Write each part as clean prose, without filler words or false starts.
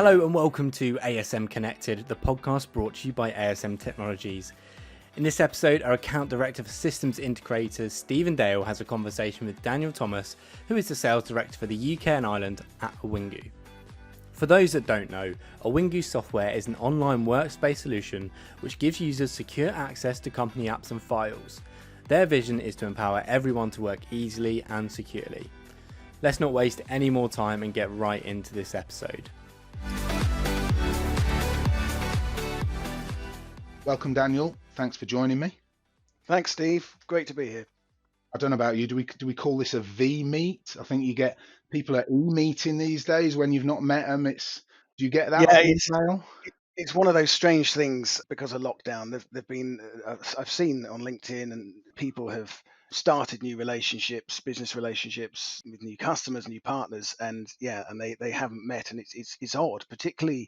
Hello and welcome to ASM Connected, the podcast brought to you by ASM Technologies. In this episode, our account director for systems integrators, Stephen Dale, has a conversation with Daniel Thomas, who is the sales director for the UK and Ireland at Awingu. For those that don't know, Awingu software is an online workspace solution which gives users secure access to company apps and files. Their vision is to empower everyone to work easily and securely. Let's not waste any more time and get right into this episode. Welcome, Daniel. Thanks for joining me. Thanks, Steve. Great to be here. I don't know about you. Do we call this a V meet? I think you get people at e-meeting these days when you've not met them. Do you get that? Yeah, it's one of those strange things because of lockdown. They've been I've seen on LinkedIn, and people have started new relationships, business relationships with new customers, new partners, and they haven't met, and it's odd, particularly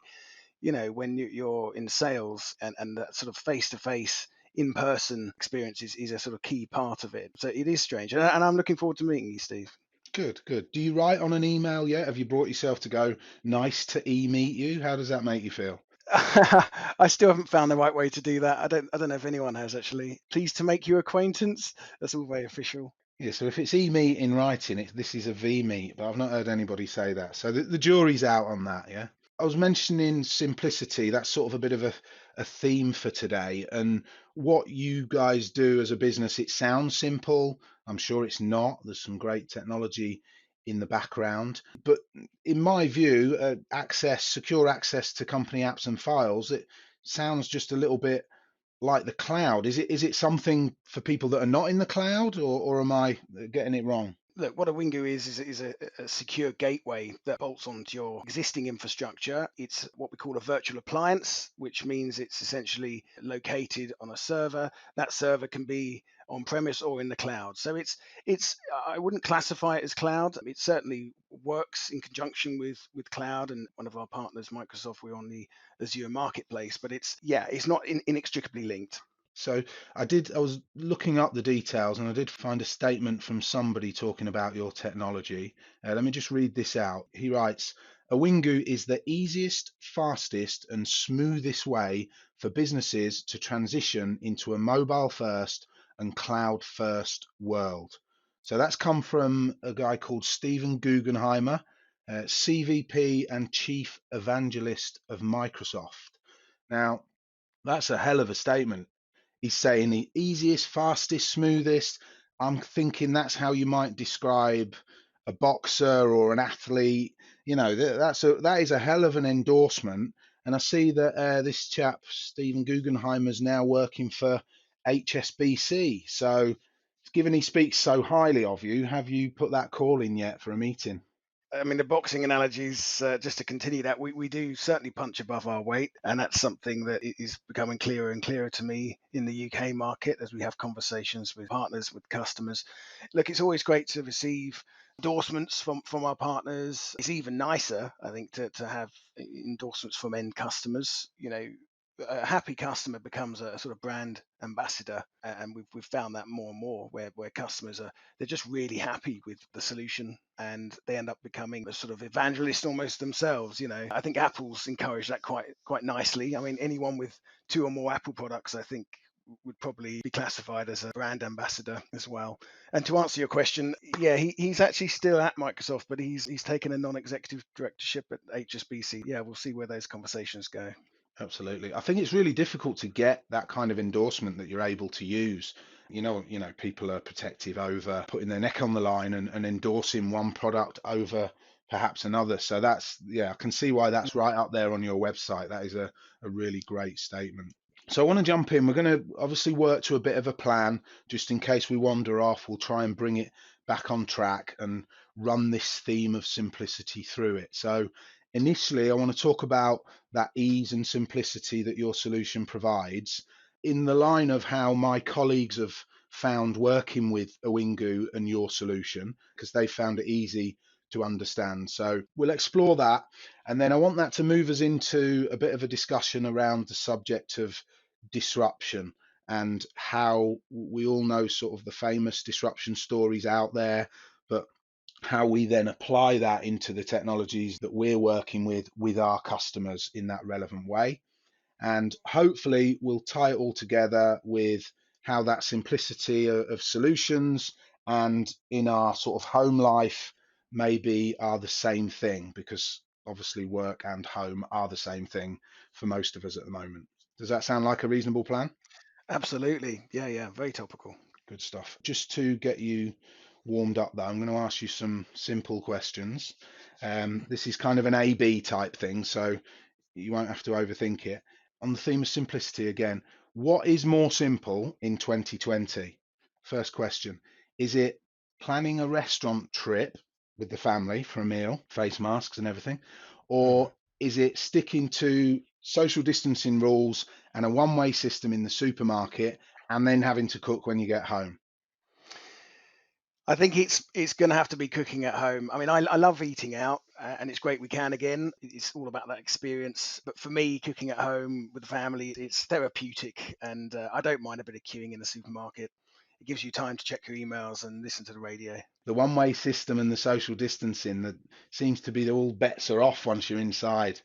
when you're in sales, and that sort of face-to-face in-person experience is a sort of key part of it. So it is strange, and I'm looking forward to meeting you, Steve. Good. Do you write on an email yet? Have you brought yourself to go, nice to e-meet you? How does that make you feel? I still haven't found the right way to do that. I don't know if anyone has, actually. Pleased to make your acquaintance. That's all very official. Yeah, so if it's e-meet in writing, this is a V-meet, but I've not heard anybody say that. So the jury's out on that, yeah? I was mentioning simplicity. That's sort of a bit of a theme for today. And what you guys do as a business, it sounds simple. I'm sure it's not. There's some great technology in the background. But in my view, secure access to company apps and files, it sounds just a little bit like the cloud. Is it something for people that are not in the cloud, or am I getting it wrong? Look, what Awingu is a secure gateway that bolts onto your existing infrastructure. It's what we call a virtual appliance, which means it's essentially located on a server. That server can be on premise or in the cloud. So it's I wouldn't classify it as cloud. It certainly works in conjunction with cloud, and one of our partners, Microsoft, we're on the Azure marketplace, but it's not inextricably linked. So I was looking up the details, and I did find a statement from somebody talking about your technology. Let me just read this out. He writes, Awingu is the easiest, fastest and smoothest way for businesses to transition into a mobile first and cloud first world. So that's come from a guy called Stephen Guggenheimer, CVP and Chief Evangelist of Microsoft. Now, that's a hell of a statement. He's saying the easiest, fastest, smoothest. I'm thinking that's how you might describe a boxer or an athlete. That is a hell of an endorsement. And I see that this chap, Stephen Guggenheimer, is now working for HSBC. So, given he speaks so highly of you, have you put that call in yet for a meeting? I mean, the boxing analogies, just to continue that, we do certainly punch above our weight. And that's something that is becoming clearer and clearer to me in the UK market as we have conversations with partners, with customers. Look, it's always great to receive endorsements from our partners. It's even nicer, I think, to have endorsements from end customers. A happy customer becomes a sort of brand ambassador, and we've found that more and more where customers they're just really happy with the solution, and they end up becoming a sort of evangelist almost themselves. I think Apple's encouraged that quite nicely. I mean, anyone with 2 or more Apple products, I think, would probably be classified as a brand ambassador as well. And to answer your question, yeah, he's actually still at Microsoft, but he's taken a non-executive directorship at HSBC. Yeah, we'll see where those conversations go. Absolutely. I think it's really difficult to get that kind of endorsement that you're able to use. People are protective over putting their neck on the line and endorsing one product over perhaps another. So I can see why that's right up there on your website. That is a really great statement. So I want to jump in. We're going to obviously work to a bit of a plan, just in case we wander off. We'll try and bring it back on track and run this theme of simplicity through it. So initially, I want to talk about that ease and simplicity that your solution provides in the line of how my colleagues have found working with Awingu and your solution, because they found it easy to understand. So we'll explore that. And then I want that to move us into a bit of a discussion around the subject of disruption, and how we all know sort of the famous disruption stories out there, but how we then apply that into the technologies that we're working with our customers in that relevant way. And hopefully we'll tie it all together with how that simplicity of solutions and in our sort of home life maybe are the same thing, because obviously work and home are the same thing for most of us at the moment. Does that sound like a reasonable plan? Absolutely. Yeah, yeah. Very topical. Good stuff. Just to get you warmed up, though, I'm going to ask you some simple questions. This is kind of an A/B type thing, so you won't have to overthink it. On the theme of simplicity again, what is more simple in 2020? First question. Is it planning a restaurant trip with the family for a meal, face masks and everything? Mhm. Or is it sticking to social distancing rules and a one-way system in the supermarket and then having to cook when you get home? I think it's going to have to be cooking at home. I mean, I love eating out, and it's great we can again. It's all about that experience. But for me, cooking at home with the family, it's therapeutic, and I don't mind a bit of queuing in the supermarket. It gives you time to check your emails and listen to the radio. The one-way system and the social distancing, that seems to be all bets are off once you're inside.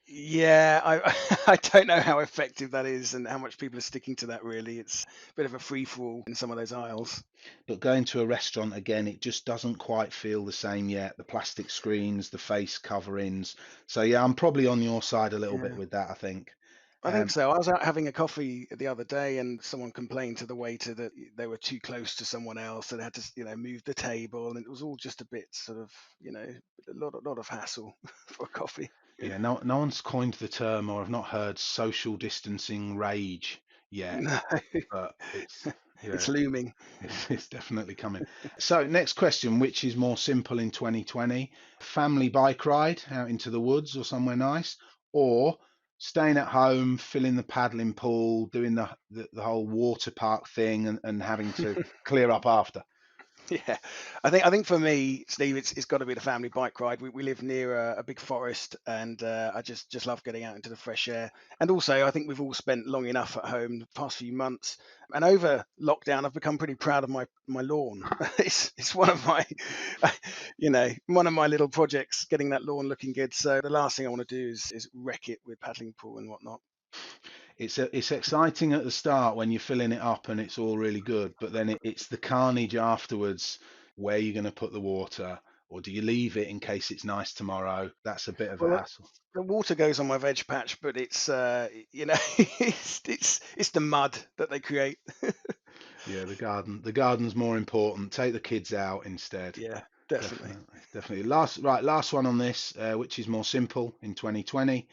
Yeah, I I don't know how effective that is and how much people are sticking to that really. It's a bit of a free for all in some of those aisles. But going to a restaurant again, it just doesn't quite feel the same yet. The plastic screens, the face coverings. So yeah, I'm probably on your side a little bit Yeah. with that, I think. I think Um, so. I was out having a coffee the other day, and someone complained to the waiter that they were too close to someone else, and had to, move the table, and it was all just a bit sort of, a lot of hassle for a coffee. yeah, no one's coined the term, or I've not heard social distancing rage yet, No, but it's it's yeah, looming. it's definitely coming. So next question, which is more simple in 2020? Family bike ride out into the woods or somewhere nice, or staying at home, filling the paddling pool, doing the whole water park thing, and having to clear up after? Yeah, I think for me, Steve, it's got to be the family bike ride. We live near a big forest, and I just love getting out into the fresh air. And also, I think we've all spent long enough at home the past few months. And over lockdown, I've become pretty proud of my lawn. It's one of my, one of my little projects, getting that lawn looking good. So the last thing I want to do is wreck it with paddling pool and whatnot. It's exciting at the start when you're filling it up and it's all really good, but then it's the carnage afterwards. Where you're going to put the water, or do you leave it in case it's nice tomorrow? That's a bit of a Well, hassle. the water goes on my veg patch, but it's it's the mud that they create. Yeah, the garden's more important. Take the kids out instead. Yeah, definitely. Definitely. Last one on this, which is more simple in 2020.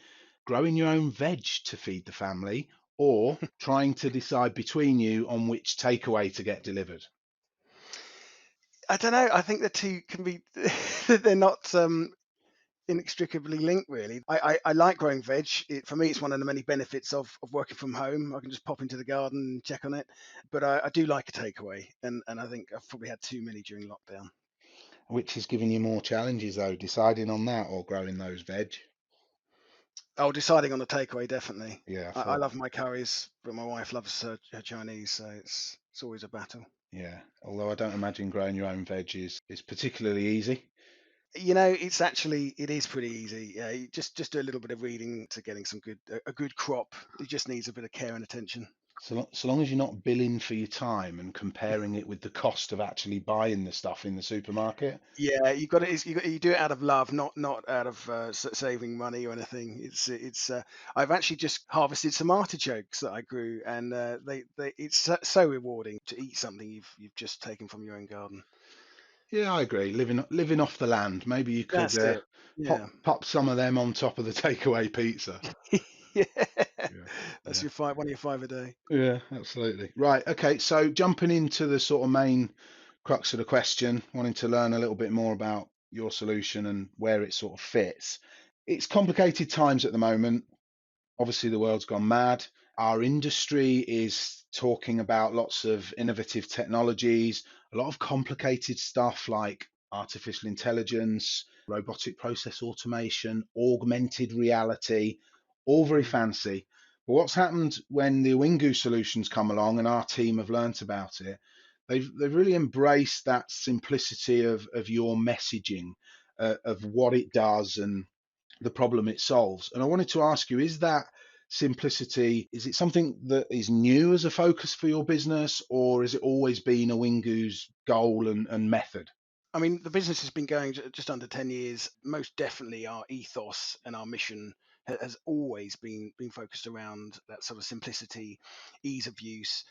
Growing your own veg to feed the family, or trying to decide between you on which takeaway to get delivered. I don't know. I think the two can be they're not inextricably linked, really. I like growing veg. For me, it's one of the many benefits of working from home. I can just pop into the garden and check on it. But I do like a takeaway, and I think I've probably had too many during lockdown. Which is giving you more challenges though, deciding on that or growing those veg? Oh, deciding on the takeaway, definitely. Yeah, I I thought. love my curries, but my wife loves her Chinese, so it's always a battle. Yeah, although I don't imagine growing your own veg is particularly easy. It is pretty easy. Yeah, you just do a little bit of reading to getting a good crop. It just needs a bit of care and attention. So long as you're not billing for your time and comparing it with the cost of actually buying the stuff in the supermarket. Yeah, you do it out of love, not out of saving money or anything. I've actually just harvested some artichokes that I grew, and they it's so rewarding to eat something you've just taken from your own garden. Yeah, I agree. Living off the land. Maybe you could That's it. Yeah. pop some of them on top of the takeaway pizza. Yeah. Yeah, That's yeah, your five, one of your five a day. yeah, absolutely. Right. Okay. So jumping into the sort of main crux of the question, wanting to learn a little bit more about your solution and where it sort of fits. It's complicated times at the moment. Obviously, the world's gone mad. Our industry is talking about lots of innovative technologies, a lot of complicated stuff like artificial intelligence, robotic process automation, augmented reality, all very Mm. fancy. But what's happened when the Awingu solutions come along and our team have learnt about it? They've really embraced that simplicity of your messaging, of what it does and the problem it solves. And I wanted to ask you, is that simplicity, is it something that is new as a focus for your business, or has it always been Awingu's goal and method? I mean, the business has been going just under 10 years. Most definitely, our ethos and our mission has always been focused around that sort of simplicity, ease of use.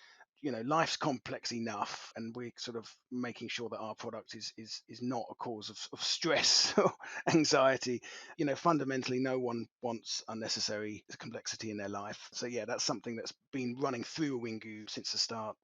Life's complex enough, and we're sort of making sure that our product is not a cause of stress or anxiety. Fundamentally, no one wants unnecessary complexity in their life. So yeah, that's something that's been running through Wingu since the start.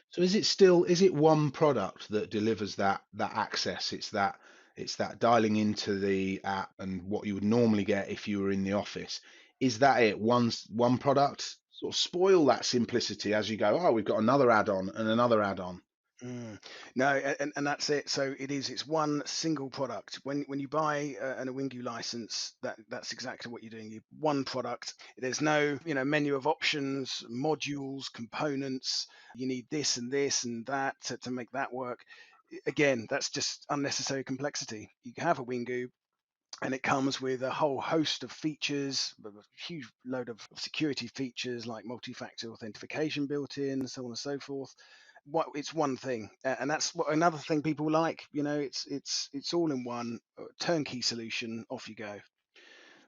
So is it one product that delivers that access? It's that dialing into the app and what you would normally get if you were in the office. Is that it? One product? Sort of spoil that simplicity as you go, oh, we've got another add-on and another add-on. Mm. No, and that's it. So it's one single product. When you buy an Awingu license, that's exactly what you're doing. You one product. There's no menu of options, modules, components. You need this and that to make that work. Again, that's just unnecessary complexity. You have a Wingu, and it comes with a whole host of features, a huge load of security features like multi-factor authentication built in, so on and so forth. It's one thing, and that's what another thing people like. It's all in one turnkey solution. Off you go.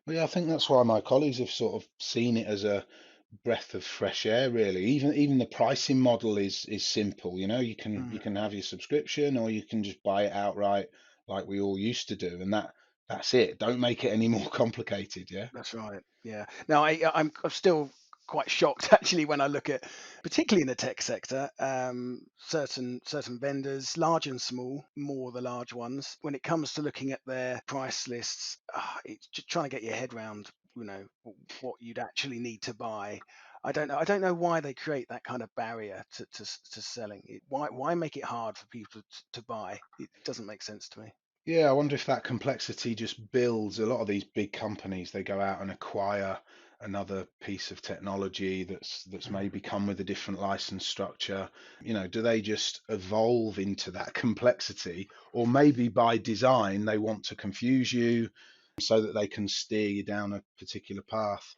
Well, yeah, I think that's why my colleagues have sort of seen it as a breath of fresh air, really. Even the pricing model is simple. You can have your subscription, or you can just buy it outright like we all used to do, and that's it. Don't make it any more complicated, yeah? That's right. Yeah. Now I'm still quite shocked actually when I look at, particularly in the tech sector, certain vendors, large and small, more the large ones. When it comes to looking at their price lists, it's just trying to get your head around, what you'd actually need to buy. I don't know. I don't know why they create that kind of barrier to selling it. Why make it hard for people to buy? It doesn't make sense to me. Yeah, I wonder if that complexity just builds. A lot of these big companies, they go out and acquire another piece of technology that's maybe come with a different license structure. Do they just evolve into that complexity, or maybe by design they want to confuse you so that they can steer you down a particular path?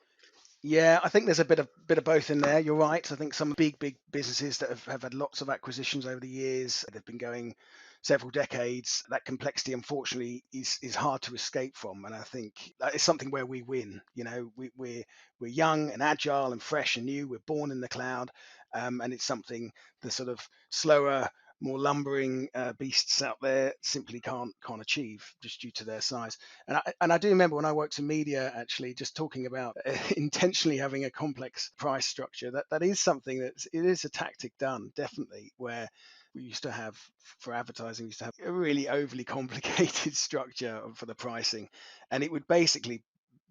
Yeah, I think there's a bit of both in there. You're right. I think some big businesses that have had lots of acquisitions over the years, they've been going several decades. That complexity, unfortunately, is hard to escape from. And I think that is something where we win. We're young and agile and fresh and new. We're born in the cloud, and it's something the sort of slower, more lumbering beasts out there simply can't achieve just due to their size. And I do remember when I worked in media, actually, just talking about intentionally having a complex price structure. That is something it is a tactic done, definitely, where we used to have, for advertising, we used to have a really overly complicated structure for the pricing, and it would basically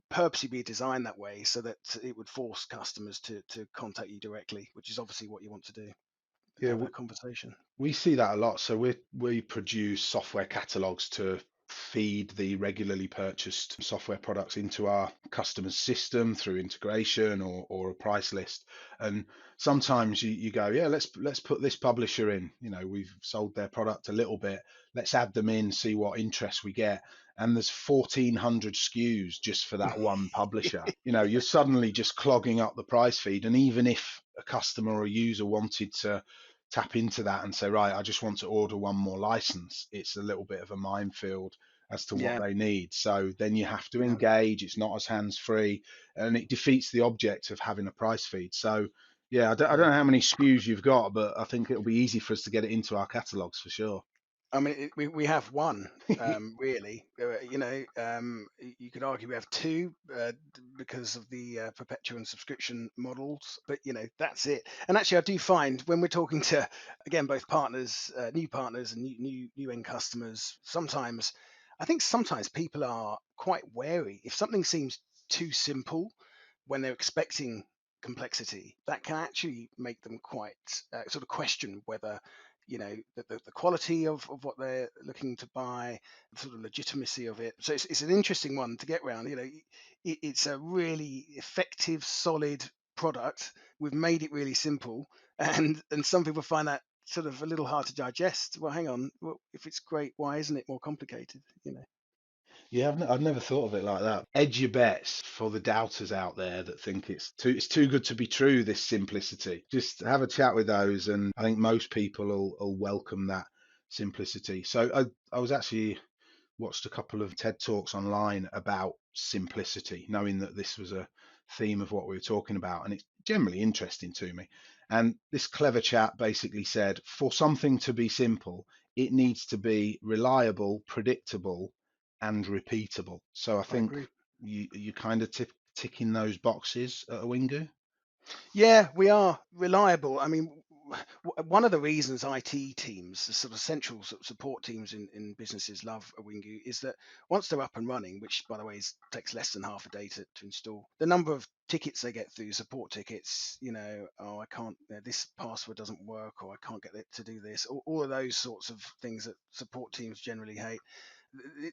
purposely be designed that way so that it would force customers to contact you directly, which is obviously what you want to do, Yeah, have that conversation. we see that a lot. So we produce software catalogs to feed the regularly purchased software products into our customer's system through integration or a price list. And sometimes you go, yeah, let's put this publisher in. We've sold their product a little bit. Let's add them in, see what interest we get. And there's 1,400 SKUs just for that one publisher. You're suddenly just clogging up the price feed. And even if a customer or a user wanted to tap into that and say, right, I just want to order one more license, it's a little bit of a minefield as to what Yeah, they need. So then you have to yeah. engage, it's not as hands free, and it defeats the object of having a price feed. So, yeah, I don't know how many SKUs you've got, but I think it'll be easy for us to get it into our catalogs for sure. I mean, we have one, really. You could argue we have two because of the perpetual and subscription models, but that's it. And actually, I do find when we're talking to, again, both partners, new partners and new end customers, I think sometimes people are quite wary if something seems too simple when they're expecting complexity. That can actually make them quite sort of question whether the quality of what they're looking to buy, the sort of legitimacy of it. So it's an interesting one to get around. It's a really effective, solid product. We've made it really simple, and some people find that sort of a little hard to digest. Well, hang on, well, if it's great, why isn't it more complicated? Yeah, I've never thought of it like that. Edge your bets for the doubters out there that think it's too good to be true, this simplicity. Just have a chat with those, and I think most people will welcome that simplicity. So I was actually watched a couple of TED Talks online about simplicity, knowing that this was a theme of what we were talking about, and it's generally interesting to me. And this clever chap basically said, for something to be simple, it needs to be reliable, predictable, and repeatable. So I I think agree. you kind of ticking those boxes at Awingu. Yeah, we are reliable. I mean, one of the reasons IT teams, the sort of central sort of support teams in businesses love Awingu is that once they're up and running, which by the way takes less than half a day to install, the number of tickets they get through, support tickets, oh, I can't, this password doesn't work, or I can't get it to do this, all of those sorts of things that support teams generally hate,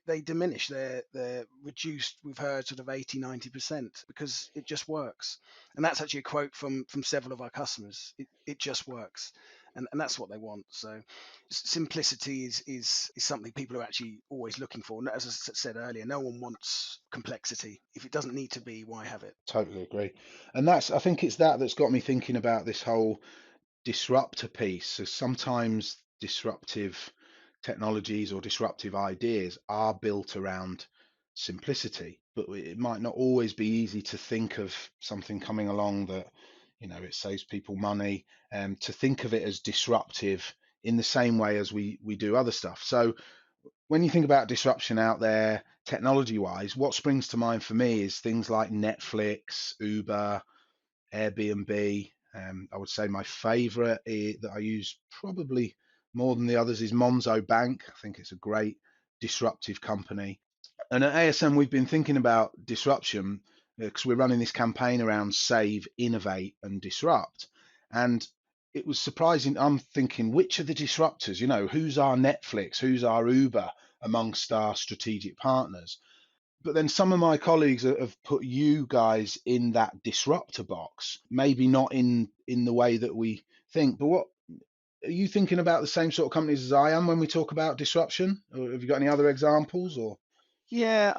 they diminish, they're reduced, we've heard, sort of 80-90%, because it just works. And that's actually a quote from several of our customers. It just works, and that's what they want. So simplicity is something people are actually always looking for. And as I said earlier, no one wants complexity. If it doesn't need to be, why have it? Totally agree. And I think it's that's got me thinking about this whole disruptor piece. So sometimes disruptive technologies or disruptive ideas are built around simplicity, but it might not always be easy to think of something coming along that, it saves people money, to think of it as disruptive in the same way as we do other stuff. So when you think about disruption out there, technology wise, what springs to mind for me is things like Netflix, Uber, Airbnb. I would say my favorite that I use probably more than the others is Monzo Bank. I think it's a great disruptive company. And at ASM, we've been thinking about disruption because we're running this campaign around save, innovate, and disrupt. And it was surprising. I'm thinking, which are the disruptors? Who's our Netflix? Who's our Uber amongst our strategic partners? But then some of my colleagues have put you guys in that disruptor box, maybe not in the way that we think. But what are you thinking about, the same sort of companies as I am when we talk about disruption? Or have you got any other examples? Or Yeah,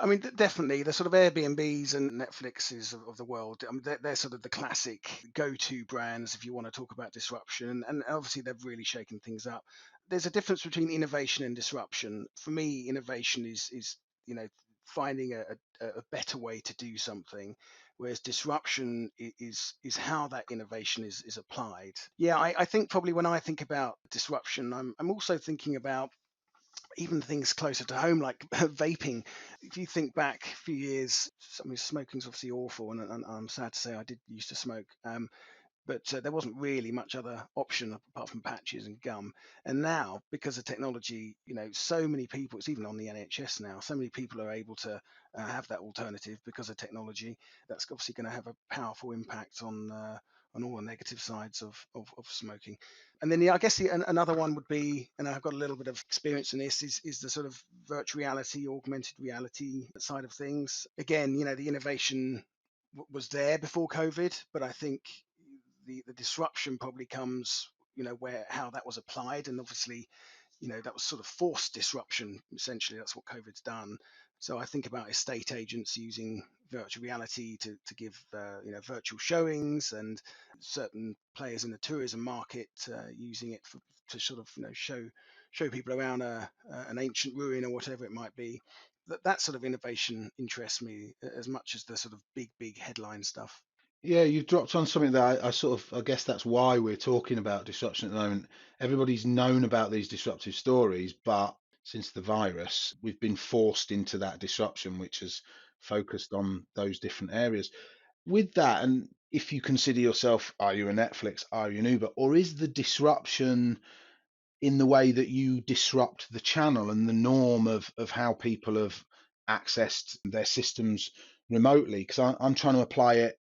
I mean, definitely the sort of Airbnbs and Netflixes of the world. I mean, they're sort of the classic go-to brands if you want to talk about disruption, and obviously they've really shaken things up. There's a difference between innovation and disruption. For me, innovation is finding a better way to do something, whereas disruption is how that innovation is applied. Yeah, I think probably when I think about disruption, I'm also thinking about even things closer to home like vaping. If you think back a few years, I mean, smoking's obviously awful, and I'm sad to say I did used to smoke. But there wasn't really much other option apart from patches and gum. And now, because of technology, so many people, it's even on the NHS now, so many people are able to have that alternative because of technology. That's obviously going to have a powerful impact on all the negative sides of smoking. And then, yeah, I guess another one would be, and I've got a little bit of experience in this, is the sort of virtual reality, augmented reality side of things. Again, the innovation was there before COVID, but I think the disruption probably comes, where how that was applied, and obviously, that was sort of forced disruption. Essentially, that's what COVID's done. So I think about estate agents using virtual reality to give virtual showings, and certain players in the tourism market using it to sort of show people around an ancient ruin or whatever it might be. That sort of innovation interests me as much as the sort of big headline stuff. yeah, you've dropped on something that I guess that's why we're talking about disruption at the moment. Everybody's known about these disruptive stories, but since the virus, we've been forced into that disruption, which has focused on those different areas. With that, and if you consider yourself, are you a Netflix, are you an Uber, or is the disruption in the way that you disrupt the channel and the norm of how people have accessed their systems remotely? Because I'm trying to apply it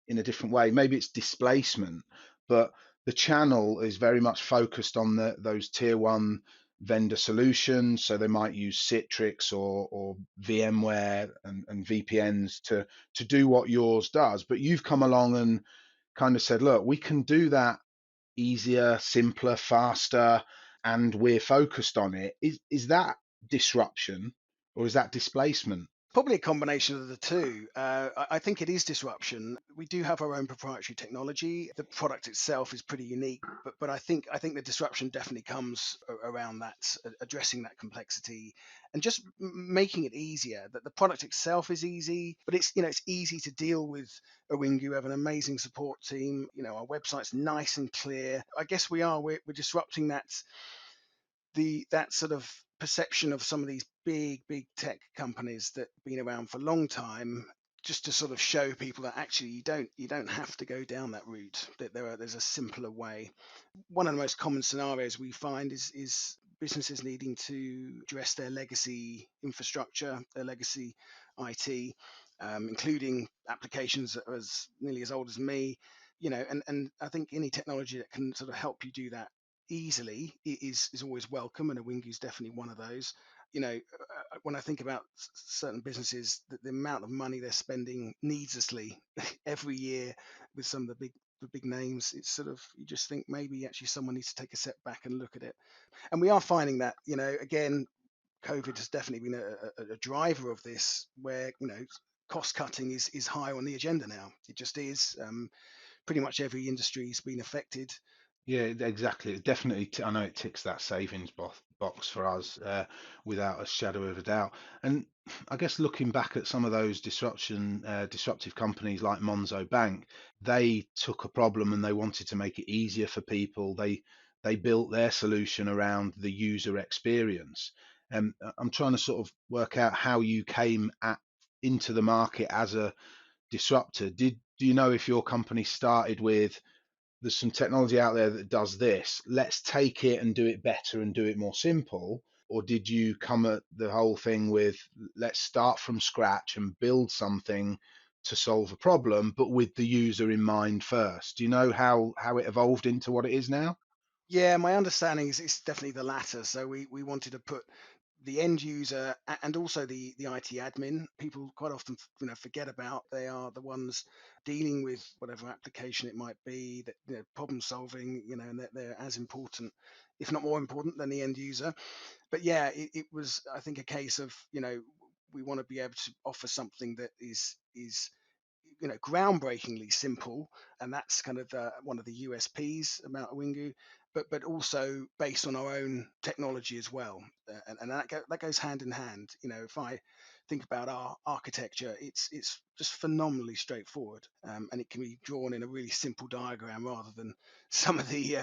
in a different way. Maybe it's displacement, but the channel is very much focused on those tier one vendor solutions. So they might use Citrix or VMware and VPNs to do what yours does. But you've come along and kind of said, look, we can do that easier, simpler, faster, and we're focused on it. Is that disruption or is that displacement? Probably a combination of the two. I think it is disruption. We do have our own proprietary technology. The product itself is pretty unique, but I think the disruption definitely comes around that, addressing that complexity and just making it easier. That the product itself is easy, but it's easy to deal with. Awingu, we have an amazing support team. Our website's nice and clear. I guess we're disrupting that sort of perception of some of these big tech companies that have been around for a long time, just to sort of show people that actually you don't have to go down that route, that there's a simpler way. One of the most common scenarios we find is businesses needing to address their legacy infrastructure, their legacy IT, including applications that are as nearly as old as me. And I think any technology that can sort of help you do that easily is always welcome, and Awingu is definitely one of those. When I think about certain businesses, the amount of money they're spending needlessly every year with some of the big names, it's sort of, you just think maybe actually someone needs to take a step back and look at it. And we are finding that, again, COVID has definitely been a driver of this, where cost cutting is high on the agenda now. It just is. Pretty much every industry's been affected. Yeah, exactly. It definitely, I know it ticks that savings box for us, without a shadow of a doubt. And I guess looking back at some of those disruptive companies like Monzo Bank, they took a problem and they wanted to make it easier for people. They built their solution around the user experience. And I'm trying to sort of work out how you came into the market as a disruptor. Do you know if your company started with, there's some technology out there that does this, let's take it and do it better and do it more simple? Or did you come at the whole thing with, let's start from scratch and build something to solve a problem, but with the user in mind first? Do you know how it evolved into what it is now? Yeah, my understanding is it's definitely the latter. So we wanted to put the end user and also the IT admin. People quite often forget about, they are the ones dealing with whatever application it might be, that problem solving, and that they're as important, if not more important, than the end user. But yeah, it was, I think, a case of, we want to be able to offer something that is groundbreakingly simple, and that's kind of one of the USPs about Awingu, but also based on our own technology as well, and that goes hand in hand. If I think about our architecture, it's just phenomenally straightforward, and it can be drawn in a really simple diagram rather than some of the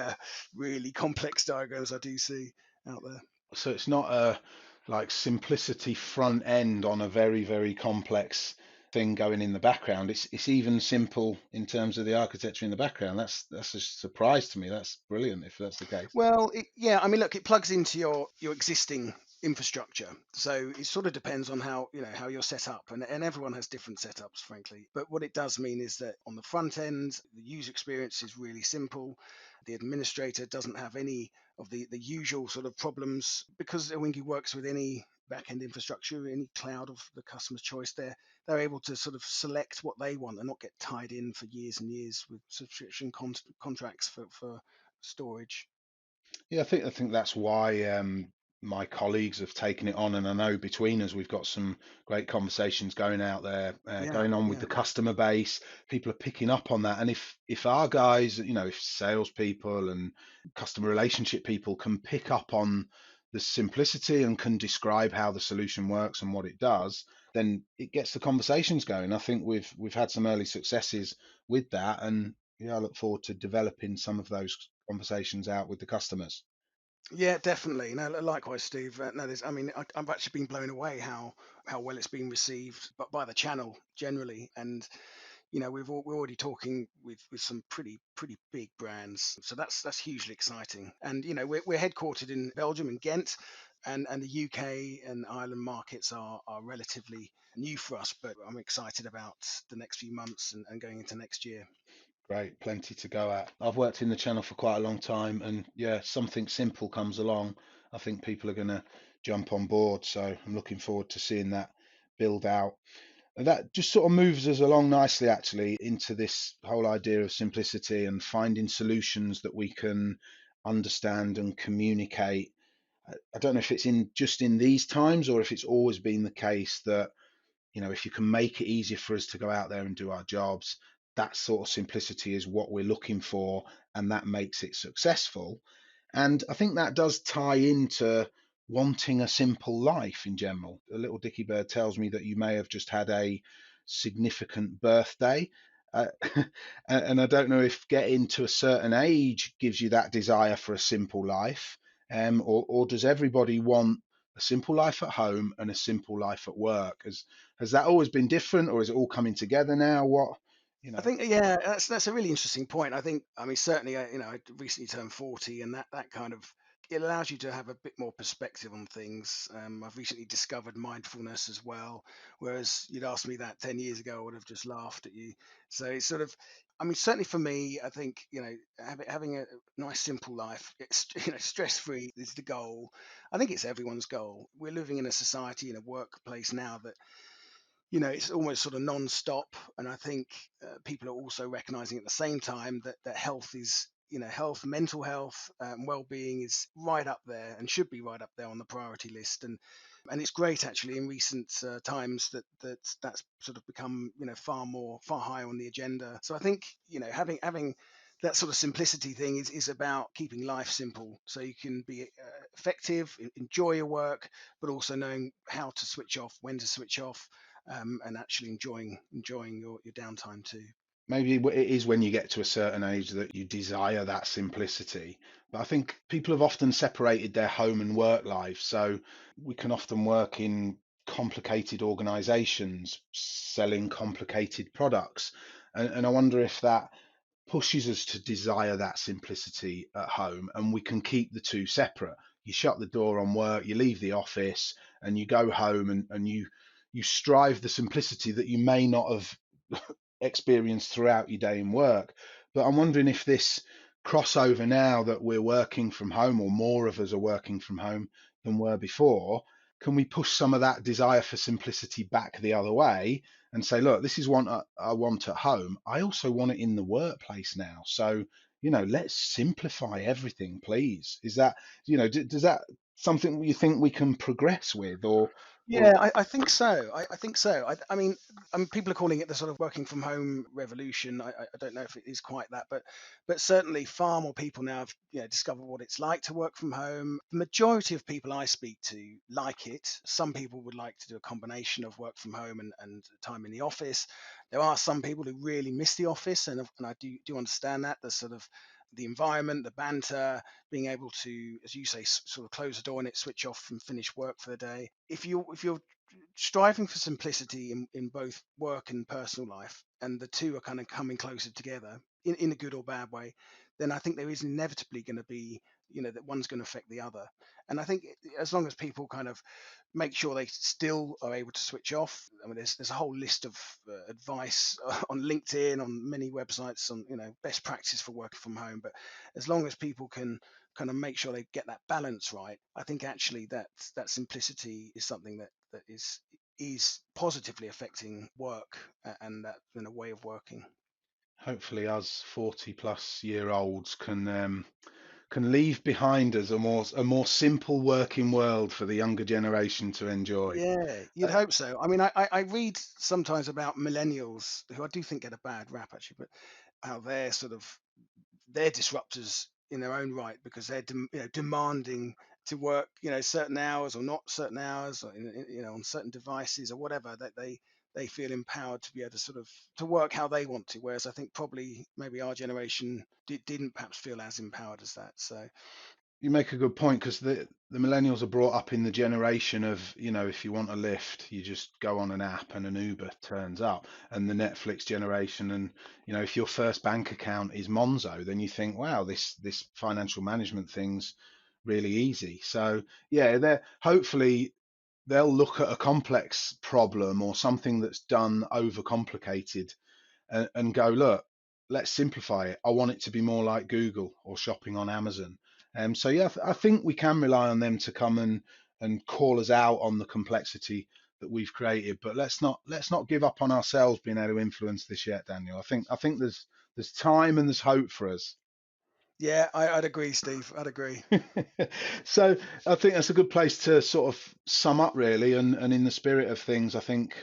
really complex diagrams I do see out there. So it's not a like simplicity front end on a very complex thing going in the background. It's even simple in terms of the architecture in the background. That's a surprise to me. That's brilliant if that's the case. Well, yeah, I mean, look, it plugs into your existing infrastructure, so it sort of depends on how you're set up, and everyone has different setups, frankly. But what it does mean is that on the front end, the user experience is really simple. The administrator doesn't have any of the usual sort of problems, because Awingy works with any back-end infrastructure, any cloud of the customer's choice. They're able to sort of select what they want and not get tied in for years and years with subscription contracts for storage. Yeah, I think that's why my colleagues have taken it on, and I know between us we've got some great conversations going out there, Yeah, going on with yeah. the customer base. People are picking up on that, and if our guys, if salespeople and customer relationship people can pick up on the simplicity and can describe how the solution works and what it does, then it gets the conversations going. I think we've had some early successes with that, and yeah, I look forward to developing some of those conversations out with the customers. Yeah, definitely. No, likewise, Steve. No, I mean, I've actually been blown away how well it's been received, but by the channel generally. And we're already talking with some pretty big brands, so that's hugely exciting. And we're headquartered in Belgium, in Ghent, and the UK and Ireland markets are relatively new for us, but I'm excited about the next few months and going into next year. Great, plenty to go at. I've worked in the channel for quite a long time, and yeah, something simple comes along, I think people are going to jump on board. So I'm looking forward to seeing that build out. And that just sort of moves us along nicely, actually, into this whole idea of simplicity and finding solutions that we can understand and communicate. I don't know if it's in just in these times or if it's always been the case that, if you can make it easier for us to go out there and do our jobs, that sort of simplicity is what we're looking for, and that makes it successful. And I think that does tie into wanting a simple life in general. A little Dicky bird tells me that you may have just had a significant birthday. Uh, and I don't know if getting to a certain age gives you that desire for a simple life, or does everybody want a simple life at home and a simple life at work? Has that always been different, or is it all coming together now? What, you I know? think, yeah, that's a really interesting point. I think, I mean, certainly, I recently turned 40, and that kind of it allows you to have a bit more perspective on things. I've recently discovered mindfulness as well, whereas you'd asked me that 10 years ago, I would have just laughed at you. So it's sort of, I mean, certainly for me, I think, having a nice, simple life, it's, stress free is the goal. I think it's everyone's goal. We're living in a society, in a workplace now that it's almost sort of non-stop. And I think people are also recognizing at the same time that health is, health, mental health, well-being is right up there and should be right up there on the priority list. And it's great actually in recent times that's sort of become, far higher on the agenda. So I think, having that sort of simplicity thing is about keeping life simple so you can be effective, enjoy your work, but also knowing how to switch off, when to switch off, and actually enjoying your downtime too. Maybe it is when you get to a certain age that you desire that simplicity. But I think people have often separated their home and work life. So we can often work in complicated organizations selling complicated products. And I wonder if that pushes us to desire that simplicity at home, and we can keep the two separate. You shut the door on work, you leave the office, and you go home, and you strive the simplicity that you may not have experienced throughout your day in work. But I'm wondering if this crossover, now that we're working from home, or more of us are working from home than were before, can we push some of that desire for simplicity back the other way and say, look, this is what I want at home. I also want it in the workplace now. So, let's simplify everything, please. Is that, does that something you think we can progress with, or Yeah, I think so. I think so. I mean, people are calling it the sort of working from home revolution. I don't know if it is quite that, but certainly far more people now have discovered what it's like to work from home. The majority of people I speak to like it. Some people would like to do a combination of work from home and time in the office. There are some people who really miss the office, and I do understand that the sort of the environment, the banter, being able to, as you say, sort of close the door and it switch off and finish work for the day. If you're striving for simplicity in both work and personal life, and the two are kind of coming closer together in a good or bad way, then I think there is inevitably going to be, that one's going to affect the other. And I think as long as people kind of make sure they still are able to switch off. I mean, there's a whole list of advice on LinkedIn, on many websites, on best practice for working from home. But as long as people can kind of make sure they get that balance right, I think actually that simplicity is something that is positively affecting work and that way of working. hopefully us 40 plus year olds can leave behind us a more simple working world for the younger generation to enjoy. Yeah, you'd Uh, hope so. I mean, I read sometimes about millennials who I do think get a bad rap actually, but how they're disruptors in their own right because they're demanding to work certain hours or not certain hours or on certain devices or whatever that they feel empowered to be able to sort of to work how they want to, whereas I think probably maybe our generation didn't perhaps feel as empowered as that. So you make a good point, because the millennials are brought up in the generation of, if you want a lift, you just go on an app and an Uber turns up, and the Netflix generation. And if your first bank account is Monzo, then you think, wow, this financial management thing's really easy. So yeah, they're hopefully they'll look at a complex problem or something that's done overcomplicated, and go, look, let's simplify it. I want it to be more like Google or shopping on Amazon. So yeah, I think we can rely on them to come and call us out on the complexity that we've created. But let's not give up on ourselves being able to influence this yet, Daniel. I think there's time and there's hope for us. Yeah, I'd agree, Steve. I'd agree. So I think that's a good place to sort of sum up, really. And in the spirit of things, I think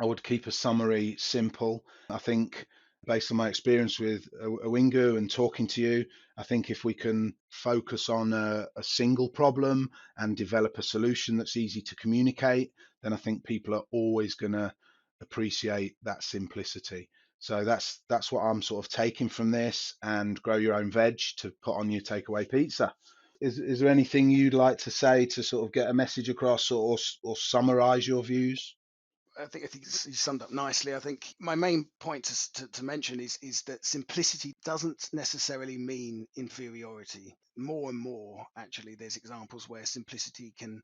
I would keep a summary simple. I think, based on my experience with Awingu and talking to you, I think if we can focus on a single problem and develop a solution that's easy to communicate, then I think people are always going to appreciate that simplicity. So that's what I'm sort of taking from this. And grow your own veg to put on your takeaway pizza. Is there anything you'd like to say to sort of get a message across, or summarize your views? I think you summed up nicely. I think my main point to mention is that simplicity doesn't necessarily mean inferiority. More and more, actually, there's examples where simplicity can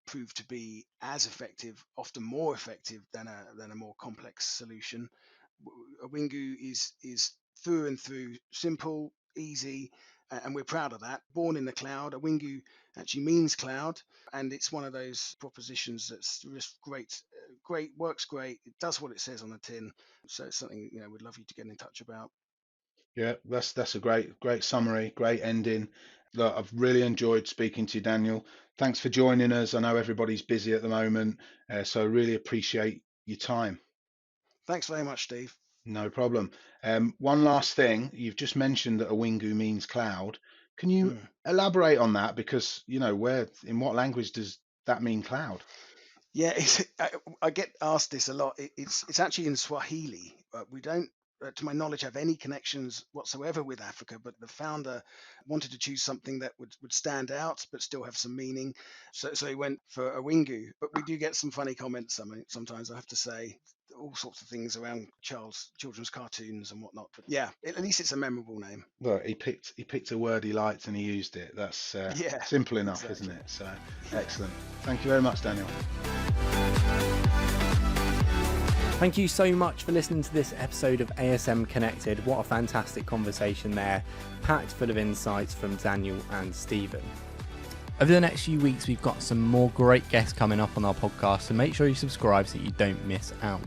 prove to be as effective, often more effective than a more complex solution. Awingu is through and through simple, easy, and we're proud of that. Born in the cloud, Awingu actually means cloud, and it's one of those propositions that's just great, works great. It does what it says on the tin. So it's something we'd love you to get in touch about. Yeah, that's a great summary, great ending. Look, I've really enjoyed speaking to you, Daniel. Thanks for joining us. I know everybody's busy at the moment, so I really appreciate your time. Thanks very much, Steve. No problem. One last thing, you've just mentioned that Awingu means cloud. Can you Mm. elaborate on that? Because, in what language does that mean cloud? Yeah, I get asked this a lot. It's actually in Swahili. We don't, to my knowledge, have any connections whatsoever with Africa. But the founder wanted to choose something that would stand out, but still have some meaning. So he went for Awingu. But we do get some funny comments. I mean, sometimes I have to say all sorts of things around children's cartoons and whatnot. But yeah, at least it's a memorable name. Look, he picked a word he liked and he used it. That's Yeah, simple enough, isn't exactly. it? So Yeah. excellent. Thank you very much, Daniel. Thank you so much for listening to this episode of ASM Connected. What a fantastic conversation there, packed full of insights from Daniel and Stephen. Over the next few weeks, we've got some more great guests coming up on our podcast, so make sure you subscribe so you don't miss out.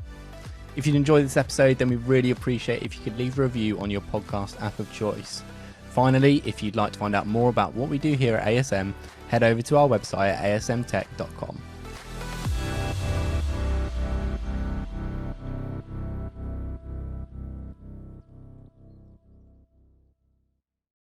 If you'd enjoyed this episode, then we'd really appreciate if you could leave a review on your podcast app of choice. Finally, if you'd like to find out more about what we do here at ASM, head over to our website at asmtech.com.